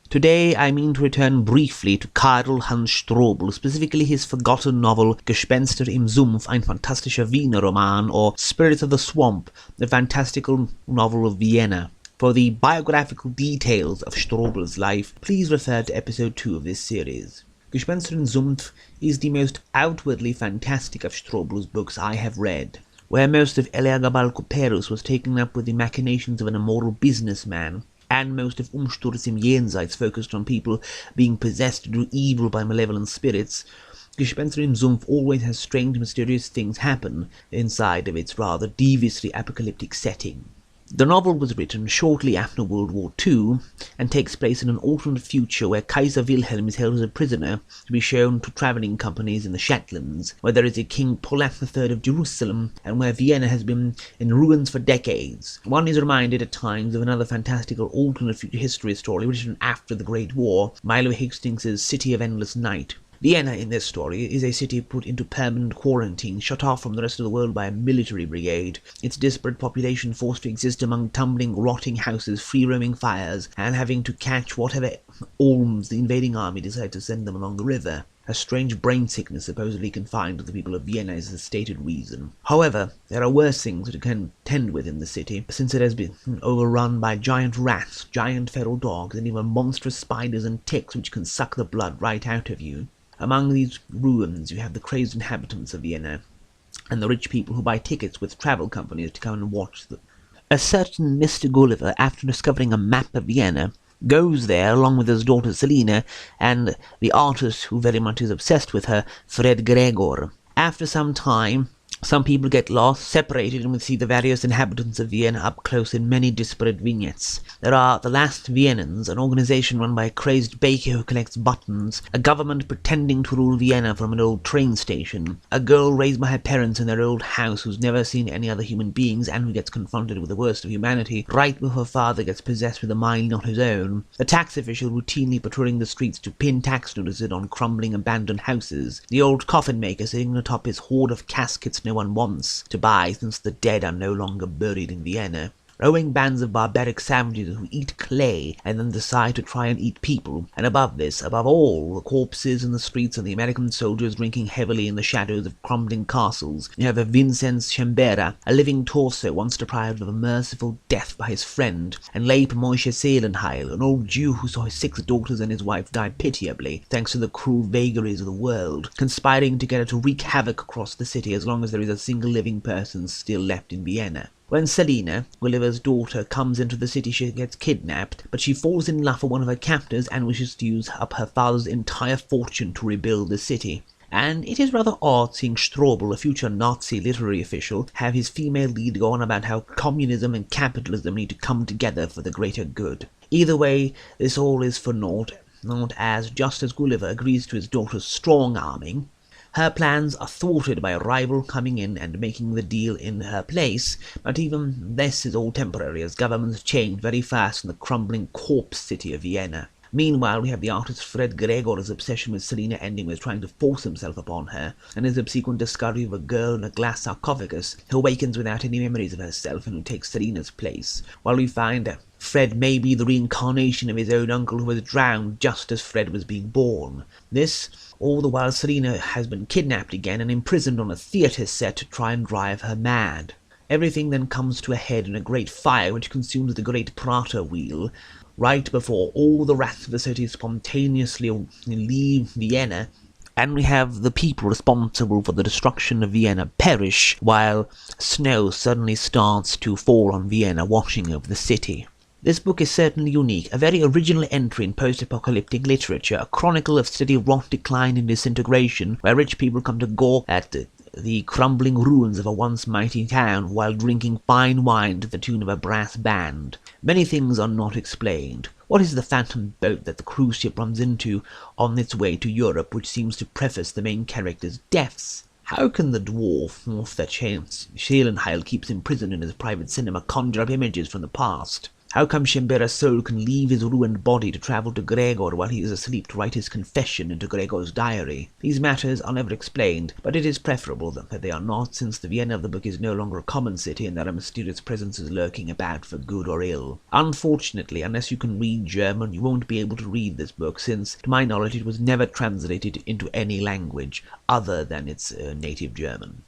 Today I mean to return briefly to Karl Hans Strobl, specifically his forgotten novel Gespenster im Sumpf, ein fantastischer Wiener Roman, or Spirits of the Swamp, the fantastical novel of Vienna. For the biographical details of Strobl's life, please refer to episode 2 of this series. Gespenster im Sumpf is the most outwardly fantastic of Strobl's books I have read. Where most of Elegabal Couperus was taken up with the machinations of an immoral businessman, and most of Umsturz im Jenseits focused on people being possessed to do evil by malevolent spirits, Gespenster im Sumpf always has strange mysterious things happen inside of its rather deviously apocalyptic setting. The novel was written shortly after World War II, and takes place in an alternate future where Kaiser Wilhelm is held as a prisoner to be shown to travelling companies in the Shetlands, where there is a King Polak III of Jerusalem, and where Vienna has been in ruins for decades. One is reminded at times of another fantastical alternate future history story written after the Great War, Milo Hastings's City of Endless Night. Vienna, in this story, is a city put into permanent quarantine, shut off from the rest of the world by a military brigade, its disparate population forced to exist among tumbling, rotting houses, free-roaming fires, and having to catch whatever alms the invading army decides to send them along the river. A strange brain sickness supposedly confined to the people of Vienna is the stated reason. However, there are worse things to contend with in the city, since it has been overrun by giant rats, giant feral dogs, and even monstrous spiders and ticks which can suck the blood right out of you. Among these ruins you have the crazed inhabitants of Vienna, and the rich people who buy tickets with travel companies to come and watch them. A certain Mr. Gulliver, after discovering a map of Vienna, goes there along with his daughter Selina and the artist who very much is obsessed with her, Fred Gregor. After some time, some people get lost, separated, and we see the various inhabitants of Vienna up close in many disparate vignettes. There are the Last Viennans, an organization run by a crazed baker who collects buttons, a government pretending to rule Vienna from an old train station, a girl raised by her parents in their old house who's never seen any other human beings and who gets confronted with the worst of humanity right before her father gets possessed with a mind not his own, the tax official routinely patrolling the streets to pin tax notices on crumbling abandoned houses, the old coffin maker sitting atop his hoard of caskets no one wants to buy since the dead are no longer buried in Vienna. Rowing bands of barbaric savages who eat clay and then decide to try and eat people, and above all, the corpses in the streets and the American soldiers drinking heavily in the shadows of crumbling castles. You have a Vincenz Chambera, a living torso once deprived of a merciful death by his friend, and Leib Moishe Seelenheil, an old Jew who saw his 6 daughters and his wife die pitiably, thanks to the cruel vagaries of the world, conspiring together to wreak havoc across the city as long as there is a single living person still left in Vienna. When Selina, Gulliver's daughter, comes into the city, she gets kidnapped, but she falls in love with one of her captors and wishes to use up her father's entire fortune to rebuild the city. And it is rather odd seeing Strobl, a future Nazi literary official, have his female lead go on about how communism and capitalism need to come together for the greater good. Either way, this all is for naught, as just as Gulliver agrees to his daughter's strong-arming, her plans are thwarted by a rival coming in and making the deal in her place, but even this is all temporary as governments change very fast in the crumbling corpse city of Vienna. Meanwhile, we have the artist Fred Gregor's obsession with Selina ending with trying to force himself upon her, and his subsequent discovery of a girl in a glass sarcophagus who awakens without any memories of herself and who takes Selina's place, while we find Fred may be the reincarnation of his own uncle who was drowned just as Fred was being born. This, all the while Selina has been kidnapped again and imprisoned on a theatre set to try and drive her mad. Everything then comes to a head in a great fire which consumes the great Prater wheel, right before all the rest of the city spontaneously leave Vienna, and we have the people responsible for the destruction of Vienna perish, while snow suddenly starts to fall on Vienna, washing over the city. This book is certainly unique, a very original entry in post-apocalyptic literature, a chronicle of steady rot, decline and disintegration, where rich people come to gawk at the crumbling ruins of a once mighty town while drinking fine wine to the tune of a brass band. Many things are not explained. What is the phantom boat that the cruise ship runs into on its way to Europe, which seems to preface the main character's deaths? How can the dwarf, that Seelenheil keeps imprisoned in his private cinema, conjure up images from the past? How come Schembera's soul can leave his ruined body to travel to Gregor while he is asleep to write his confession into Gregor's diary? These matters are never explained, but it is preferable that they are not, since the Vienna of the book is no longer a common city and that a mysterious presence is lurking about for good or ill. Unfortunately, unless you can read German, you won't be able to read this book, since, to my knowledge, it was never translated into any language other than its native German.